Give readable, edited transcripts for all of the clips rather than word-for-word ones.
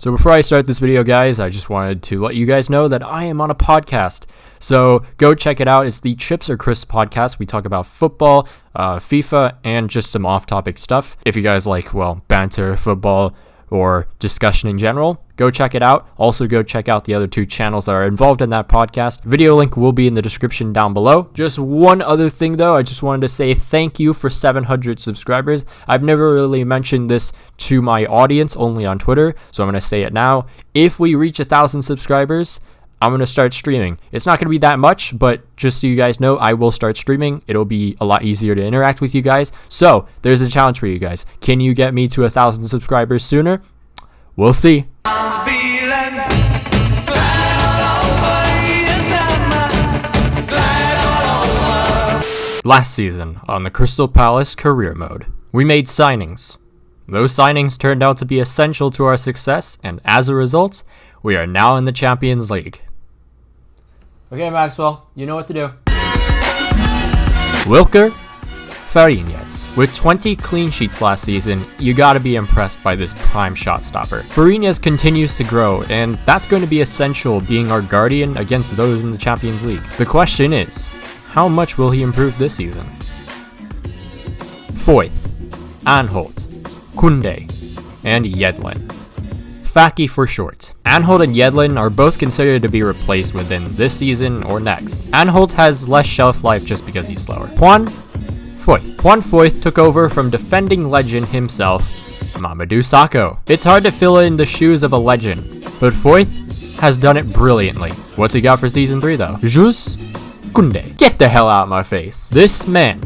So before I start this video, guys, I just wanted to let you guys know that I am on a podcast. So go check it out. It's the Chips or Crisp podcast. We talk about football, FIFA, and just some off-topic stuff. If you guys like, well, banter, football, or discussion in general, go check it out. Also, go check out the other two channels that are involved in that podcast. Video link will be in the description down below. Just one other thing, though. I just wanted to say thank you for 700 subscribers. I've never really mentioned this to my audience, only on Twitter, so I'm going to say it now. If we reach 1,000 subscribers, I'm going to start streaming. It's not going to be that much, but just so you guys know, I will start streaming. It'll be a lot easier to interact with you guys. So there's a challenge for you guys. Can you get me to 1,000 subscribers sooner? We'll see. Last season on the Crystal Palace career mode, we made signings. Those signings turned out to be essential to our success, and as a result, we are now in the Champions League. Okay, Maxwell, you know what to do. Wilker Fariñas. With 20 clean sheets last season, you gotta be impressed by this prime shot stopper. Fariñas continues to grow, and that's going to be essential being our guardian against those in the Champions League. The question is, how much will he improve this season? Foyth, Anholt, Kunde, and Yedlin. Faki for short. Anholt and Yedlin are both considered to be replaced within this season or next. Anholt has less shelf life just because he's slower. Juan Foyth took over from defending legend himself, Mamadou Sakho. It's hard to fill in the shoes of a legend, but Foyth has done it brilliantly. What's he got for season 3 though? Jus Kunde. Get the hell out of my face. This man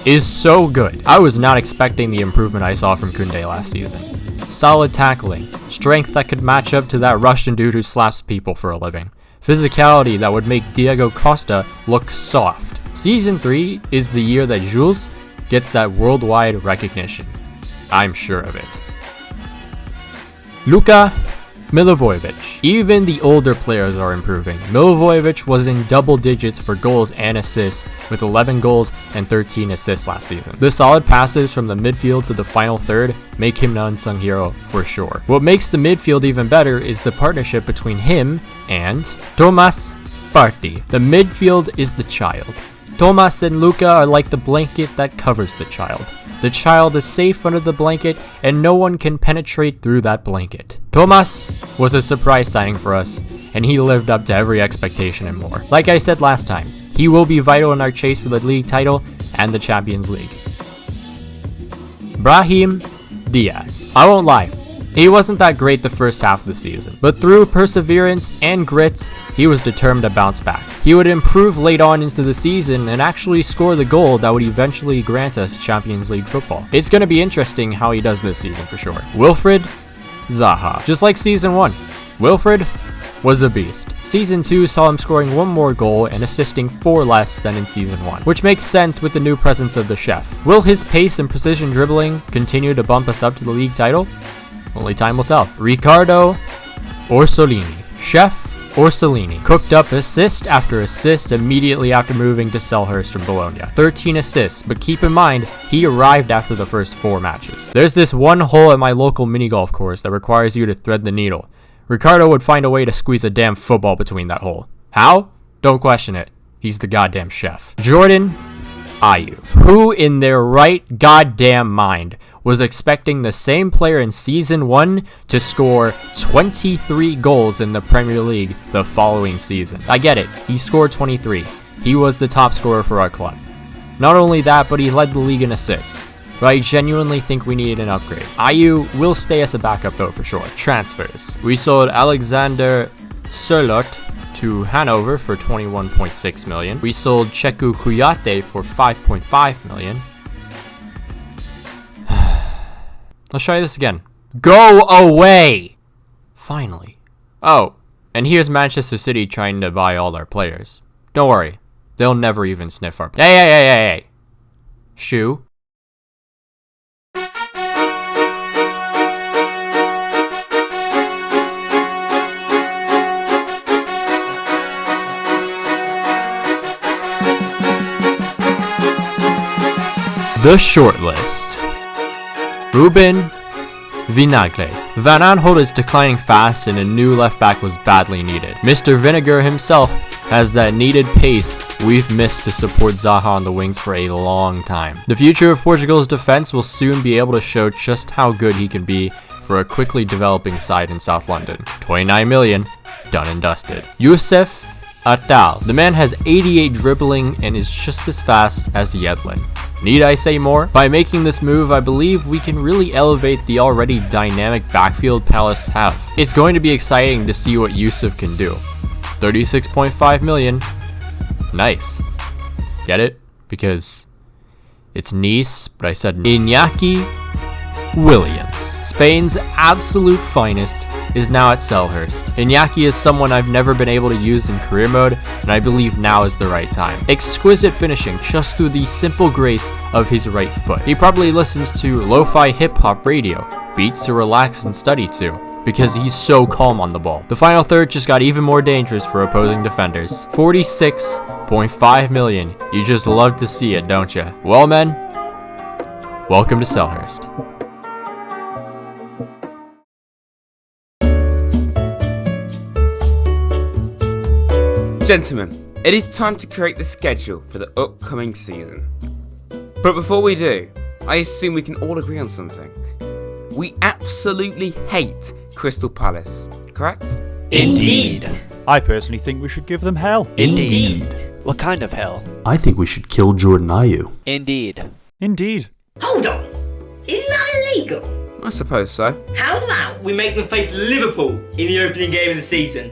is so good. I was not expecting the improvement I saw from Kunde last season. Solid tackling, strength that could match up to that Russian dude who slaps people for a living, physicality that would make Diego Costa look soft. Season 3 is the year that Jules gets that worldwide recognition. I'm sure of it. Luka Milivojevic. Even the older players are improving. Milivojevic was in double digits for goals and assists with 11 goals and 13 assists last season. The solid passes from the midfield to the final third make him an unsung hero for sure. What makes the midfield even better is the partnership between him and Thomas Partey. The midfield is the child. Thomas and Luka are like the blanket that covers the child. The child is safe under the blanket, and no one can penetrate through that blanket. Thomas was a surprise signing for us, and he lived up to every expectation and more. Like I said last time, he will be vital in our chase for the league title and the Champions League. Brahim Diaz. I won't lie, he wasn't that great the first half of the season, but through perseverance and grit, he was determined to bounce back. He would improve late on into the season and actually score the goal that would eventually grant us Champions League football. It's going to be interesting how he does this season for sure. Wilfried Zaha. Just like season 1, Wilfried was a beast. Season 2 saw him scoring 1 more goal and assisting 4 less than in season 1, which makes sense with the new presence of the chef. Will his pace and precision dribbling continue to bump us up to the league title? Only time will tell. Riccardo Orsolini. Chef Orsolini cooked up assist after assist immediately after moving to SELHURST from Bologna. 13 assists, but keep in mind, he arrived after the first 4 matches. There's this one hole at my local mini golf course that requires you to thread the needle. Riccardo would find a way to squeeze a damn football between that hole. How? Don't question it. He's the goddamn chef. Jordan Ayew. Who in their right goddamn mind was expecting the same player in season 1 to score 23 goals in the Premier League the following season? I get it, he scored 23. He was the top scorer for our club. Not only that, but he led the league in assists. But I genuinely think we needed an upgrade. Ayew will stay as a backup though for sure. Transfers. We sold Alexander Sørloth to Hanover for 21.6 million. We sold Cheku Kuyate for 5.5 million. Let's try this again. Go away! Finally. Oh, and here's Manchester City trying to buy all our players. Don't worry. They'll never even sniff our... Hey! Shoe. The shortlist. Ruben Vinagre. Van Aanholt is declining fast and a new left back was badly needed. Mr. Vinegar himself has that needed pace we've missed to support Zaha on the wings for a long time. The future of Portugal's defense will soon be able to show just how good he can be for a quickly developing side in South London. 29 million, done and dusted. Youssef Attal. The man has 88 dribbling and is just as fast as Yedlin. Need I say more? By making this move, I believe we can really elevate the already dynamic backfield Palace have. It's going to be exciting to see what Youssef can do. 36.5 million. Nice. Get it? Because it's Nice, but I said Iñaki Williams. Spain's absolute finest is now at SELHURST. Iñaki is someone I've never been able to use in career mode, and I believe now is the right time. Exquisite finishing just through the simple grace of his right foot. He probably listens to lo-fi hip-hop radio, beats to relax and study to, because he's so calm on the ball. The final third just got even more dangerous for opposing defenders. 46.5 million. You just love to see it, don't you? Well, men, welcome to SELHURST. Gentlemen, it is time to create the schedule for the upcoming season. But before we do, I assume we can all agree on something. We absolutely hate Crystal Palace, correct? Indeed. I personally think we should give them hell. Indeed. What kind of hell? I think we should kill Jordan Ayew. Indeed. Indeed. Hold on, isn't that illegal? I suppose so. How about we make them face Liverpool in the opening game of the season?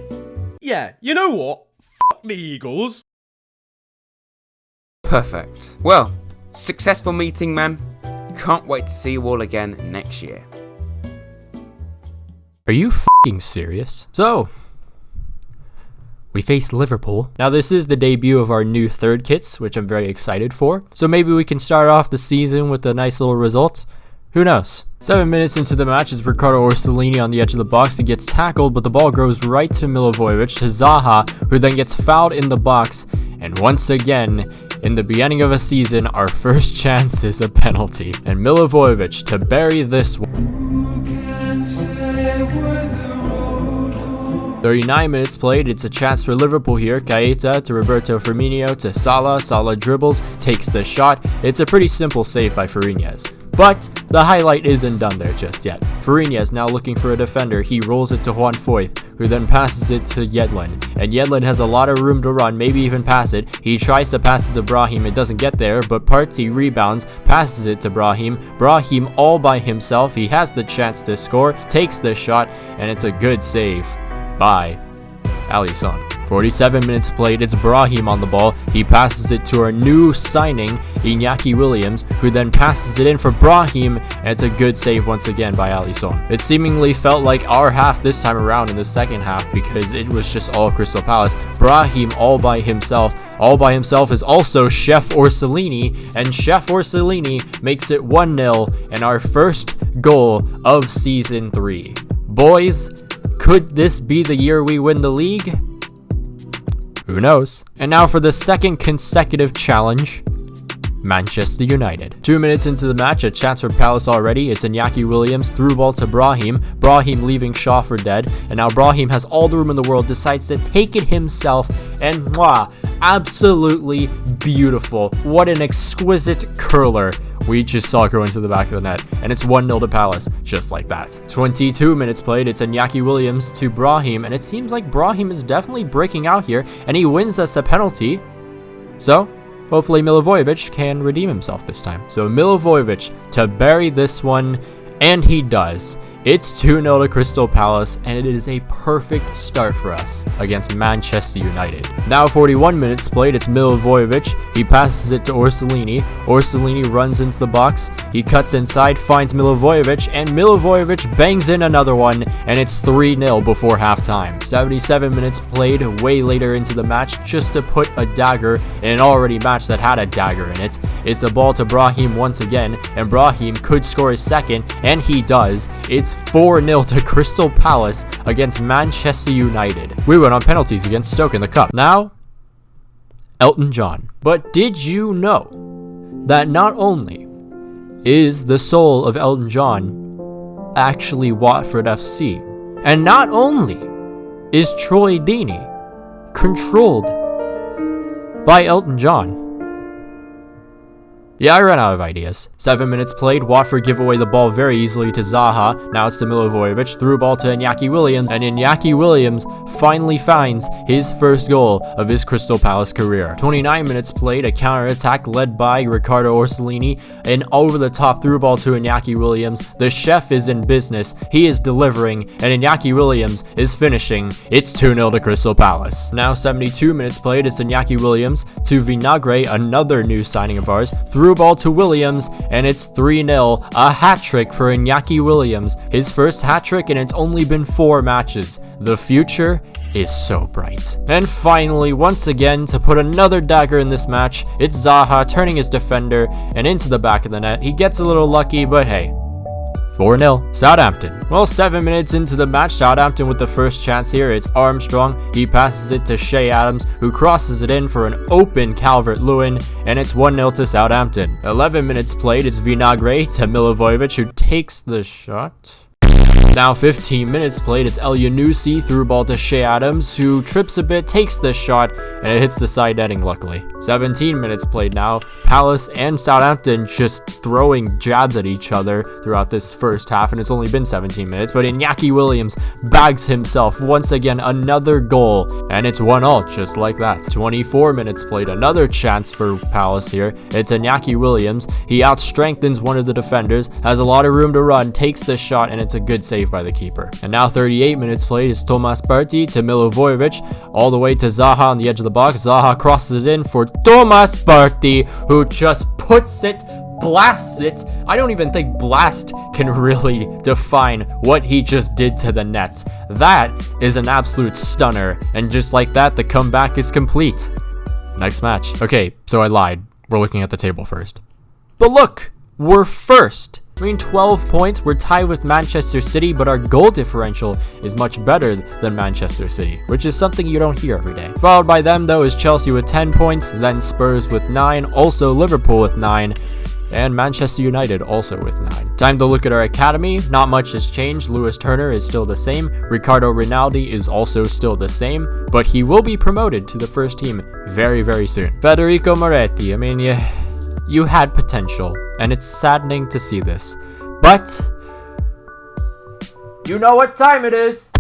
Yeah, you know what? F*** the Eagles. Perfect. Well, successful meeting, man. Can't wait to see you all again next year. Are you f***ing serious? So, we face Liverpool. Now this is the debut of our new third kits, which I'm very excited for. So maybe we can start off the season with a nice little result. Who knows? 7 minutes into the match is Ricardo Orsolini on the edge of the box. He gets tackled, but the ball goes right to Milivojevic, to Zaha, who then gets fouled in the box. And once again, in the beginning of a season, our first chance is a penalty. And Milivojevic to bury this one. 39 minutes played, it's a chance for Liverpool here. Keita to Roberto Firmino to Salah. Salah dribbles, takes the shot. It's a pretty simple save by Fariñez. But the highlight isn't done there just yet. Fariñez now looking for a defender. He rolls it to Juan Foyth, who then passes it to Yedlin. And Yedlin has a lot of room to run, maybe even pass it. He tries to pass it to Brahim. It doesn't get there, but Partey rebounds, passes it to Brahim. Brahim all by himself. He has the chance to score, takes the shot, and it's a good save by Alisson. 47 minutes played, it's Brahim on the ball. He passes it to our new signing, Iñaki Williams, who then passes it in for Brahim, and it's a good save once again by Alisson. It seemingly felt like our half this time around in the second half because it was just all Crystal Palace. Brahim all by himself. All by himself is also Chef Orsolini, and Chef Orsolini makes it 1-0 and our first goal of Season 3. Boys, could this be the year we win the league? Who knows? And now for the second consecutive challenge, Manchester United. 2 minutes into the match, a chance for Palace already. It's Iñaki Williams, through ball to Brahim. Brahim leaving Shaw for dead. And now Brahim has all the room in the world, decides to take it himself. And mwah, absolutely beautiful. What an exquisite curler we just saw go into the back of the net. And it's 1-0 to Palace, just like that. 22 minutes played, it's Iñaki Williams to Brahim. And it seems like Brahim is definitely breaking out here. And he wins us a penalty. So hopefully Milivojevic can redeem himself this time. So Milivojevic to bury this one, and he does. It's 2-0 to Crystal Palace, and it is a perfect start for us against Manchester United. Now 41 minutes played, it's Milivojevic. He passes it to Orsolini. Orsolini runs into the box. He cuts inside, finds Milivojevic, and Milivojevic bangs in another one, and it's 3-0 before halftime. 77 minutes played, way later into the match, just to put a dagger in an already match that had a dagger in it. It's a ball to Brahim once again, and Brahim could score his second, and he does. It's 4-0 to Crystal Palace against Manchester United. We went on penalties against Stoke in the Cup. Now, Elton John. But did you know that not only is the soul of Elton John actually Watford FC. And not only is Troy Deeney controlled by Elton John. Yeah, I ran out of ideas. 7 minutes played, Watford give away the ball very easily to Zaha. Now it's to Milivojevic, through ball to Iñaki Williams, and Iñaki Williams finally finds his first goal of his Crystal Palace career. 29 minutes played, a counter-attack led by Riccardo Orsolini, an over-the-top through ball to Iñaki Williams. The chef is in business, he is delivering, and Iñaki Williams is finishing. It's 2-0 to Crystal Palace. Now 72 minutes played, it's Iñaki Williams to Vinagre, another new signing of ours, through ball to Williams, and it's 3-0, a hat-trick for Iñaki Williams, his first hat-trick, and it's only been 4 matches. The future is so bright. And finally, once again, to put another dagger in this match, it's Zaha turning his defender and into the back of the net. He gets a little lucky, but hey, 4-0, Southampton. Well, 7 minutes into the match, Southampton with the first chance here. It's Armstrong. He passes it to Shea Adams, who crosses it in for an open Calvert-Lewin, and it's 1-0 to Southampton. 11 minutes played, it's Vinagre to Milivojevic, who takes the shot. Now 15 minutes played, it's Elle through ball to Shea Adams, who trips a bit, takes the shot, and it hits the side netting luckily. 17 minutes played now, Palace and Southampton just throwing jabs at each other throughout this first half, and it's only been 17 minutes, but Iñaki Williams bags himself once again another goal, and it's 1-0 just like that. 24 minutes played, another chance for Palace here. It's Iñaki Williams, he outstrengthens one of the defenders, has a lot of room to run, takes the shot, and it's a good save by the keeper. And now 38 minutes played, is Tomas Partey to Milivojevic, all the way to Zaha on the edge of the box. Zaha crosses it in for Tomas Partey, who just puts it, blasts it. I don't even think blast can really define what he just did to the net. That is an absolute stunner, and just like that, the comeback is complete. Next match. Okay, so I lied. We're looking at the table first. But look, we're first. I mean, 12 points, we're tied with Manchester City, but our goal differential is much better than Manchester City, which is something you don't hear every day. Followed by them, though, is Chelsea with 10 points, then Spurs with 9, also Liverpool with 9, and Manchester United also with 9. Time to look at our academy. Not much has changed. Lewis Turner is still the same. Ricardo Rinaldi is also still the same, but he will be promoted to the first team very, very soon. Federico Moretti, I mean, you had potential, and it's saddening to see this, but you know what time it is.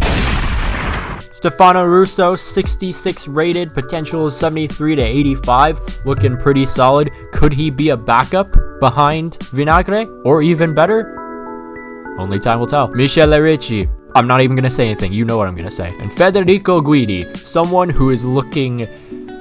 Stefano Russo, 66 rated, potential is 73 to 85, looking pretty solid. Could he be a backup behind Vinagre, or even better? Only time will tell. Michele Ricci, I'm not even gonna say anything, you know what I'm gonna say. And Federico Guidi, someone who is looking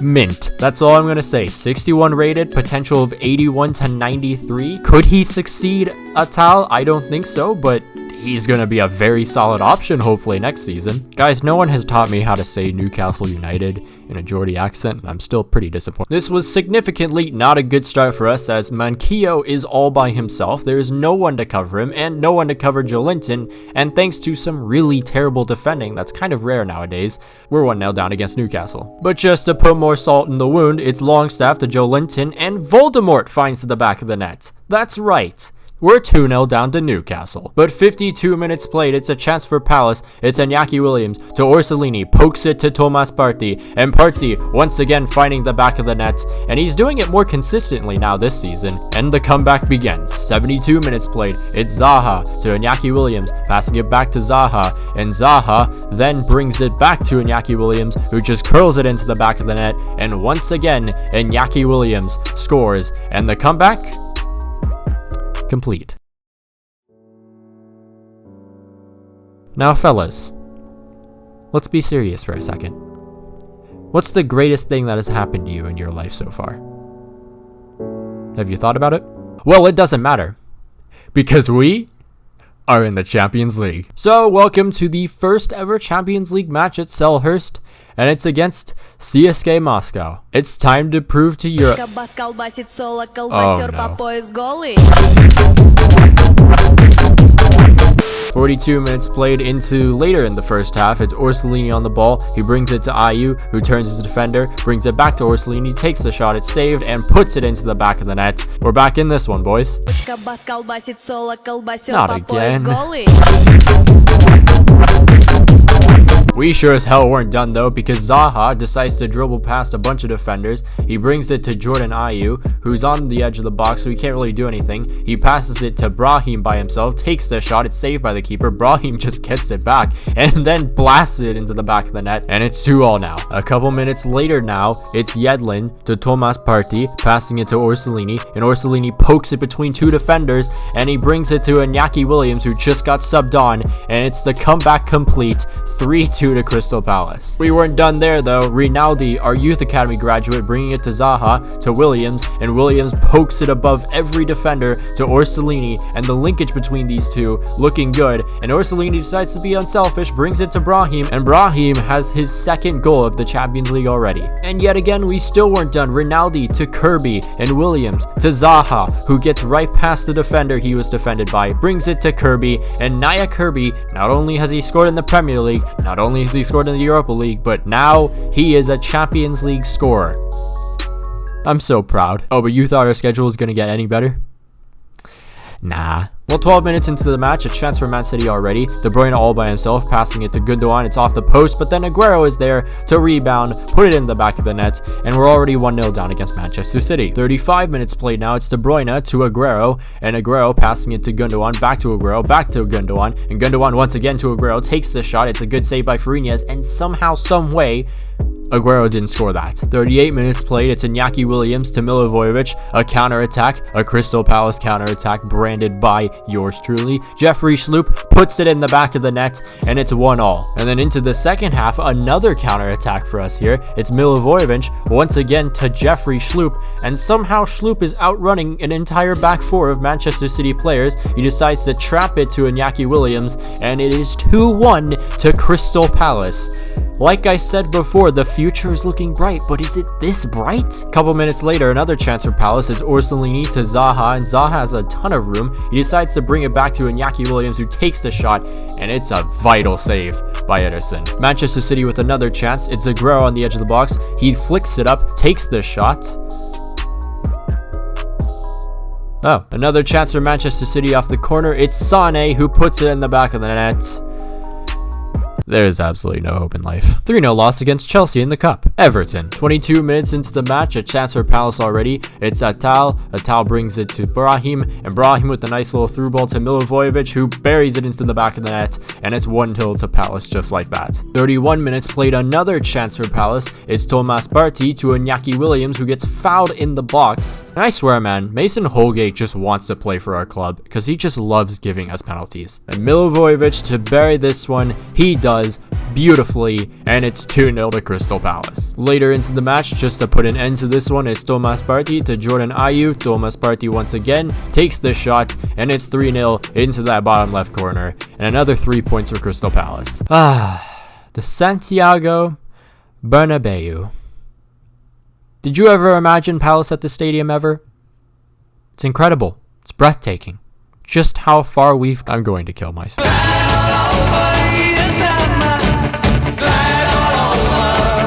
mint. That's all I'm gonna say. 61 rated, potential of 81 to 93. Could he succeed Atal? I don't think so, but he's gonna be a very solid option hopefully next season. Guys, no one has taught me how to say Newcastle United in a Geordie accent, and I'm still pretty disappointed. This was significantly not a good start for us, as Manquillo is all by himself. There is no one to cover him and no one to cover Joelinton, and thanks to some really terrible defending that's kind of rare nowadays, we're 1-0 down against Newcastle. But just to put more salt in the wound, it's Longstaff to Joelinton, and Voldemort finds the back of the net. That's right. We're 2-0 down to Newcastle. But 52 minutes played, it's a chance for Palace. It's Iñaki Williams to Orsolini, pokes it to Tomas Partey, and Partey once again finding the back of the net, and he's doing it more consistently now this season, and the comeback begins. 72 minutes played, it's Zaha to Iñaki Williams, passing it back to Zaha, and Zaha then brings it back to Iñaki Williams, who just curls it into the back of the net, and once again, Iñaki Williams scores, and the comeback complete. Now fellas, let's be serious for a second. What's the greatest thing that has happened to you in your life so far? Have you thought about it? Well, it doesn't matter, because we are in the Champions League. So welcome to the first ever Champions League match at Selhurst, and it's against CSKA Moscow. It's time to prove to Europe. Oh, no. 42 minutes played into later in the first half. It's Orsolini on the ball. He brings it to Ayew, who turns his defender, brings it back to Orsolini, takes the shot, it's saved, and puts it into the back of the net. We're back in this one, boys. Not again. We sure as hell weren't done though, because Zaha decides to dribble past a bunch of defenders. He brings it to Jordan Ayew, who's on the edge of the box, so he can't really do anything. He passes it to Brahim by himself, takes the shot, it's saved by the keeper. Brahim just gets it back and then blasts it into the back of the net, and it's 2-2 now. A couple minutes later now, it's Yedlin to Thomas Partey, passing it to Orsolini, and Orsolini pokes it between two defenders, and he brings it to Iñaki Williams, who just got subbed on, and it's the comeback complete, 3-2 to Crystal Palace. We weren't done there though. Rinaldi, our youth academy graduate, bringing it to Zaha, to Williams, and Williams pokes it above every defender to Orsolini, and the linkage between these two looking good, and Orsolini decides to be unselfish, brings it to Brahim, and Brahim has his second goal of the Champions League already. And yet again, we still weren't done. Rinaldi to Kirby, and Williams to Zaha, who gets right past the defender he was defended by, brings it to Kirby, and Naya Kirby, not only has he scored in the Premier League, not only has he scored in the Europa League, but now he is a Champions League scorer. I'm so proud. Oh, but you thought our schedule was going to get any better? Nah. Well, 12 minutes into the match, a chance for Man City already. De Bruyne all by himself, passing it to Gundogan. It's off the post, but then Aguero is there to rebound, put it in the back of the net, and we're already 1-0 down against Manchester City. 35 minutes played now. It's De Bruyne to Aguero, and Aguero passing it to Gundogan, back to Aguero, back to Gundogan, and Gundogan once again to Aguero, takes the shot. It's a good save by Fariñas, and somehow, some way, Aguero didn't score that. 38 minutes played. It's Iñaki Williams to Milivojevic. A counter-attack. A Crystal Palace counter-attack branded by yours truly. Jeffrey Schlupp puts it in the back of the net, and it's 1-1. And then into the second half, another counter-attack for us here. It's Milivojevic once again to Jeffrey Schlupp, and somehow Schlupp is outrunning an entire back four of Manchester City players. He decides to trap it to Iñaki Williams, and it is 2-1 to Crystal Palace. Like I said before, the future is looking bright, but is it this bright? A couple minutes later, another chance for Palace. It's Orsolini to Zaha, and Zaha has a ton of room. He decides to bring it back to Iñaki Williams, who takes the shot, and it's a vital save by Ederson. Manchester City with another chance. It's Aguero on the edge of the box. He flicks it up, takes the shot. Oh, another chance for Manchester City off the corner. It's Sané who puts it in the back of the net. There's absolutely no hope in life. 3-0 loss against Chelsea in the Cup. Everton. 22 minutes into the match, a chance for Palace already. It's Atal. Atal brings it to Brahim, and Brahim with a nice little through ball to Milivojevic, who buries it into the back of the net, and it's 1-0 to Palace just like that. 31 minutes played, another chance for Palace. It's Thomas Partey to Iñaki Williams, who gets fouled in the box. And I swear, man, Mason Holgate just wants to play for our club, because he just loves giving us penalties. And Milivojevic to bury this one, he does beautifully, and it's 2-0 to Crystal Palace. Later into the match, just to put an end to this one, it's Thomas Partey to Jordan Ayew. Thomas Partey once again takes the shot, and it's 3-0 into that bottom left corner, and another 3 points for Crystal Palace. The Santiago Bernabeu. Did you ever imagine Palace at the stadium ever? It's incredible. It's breathtaking. Just how far I'm going to kill myself.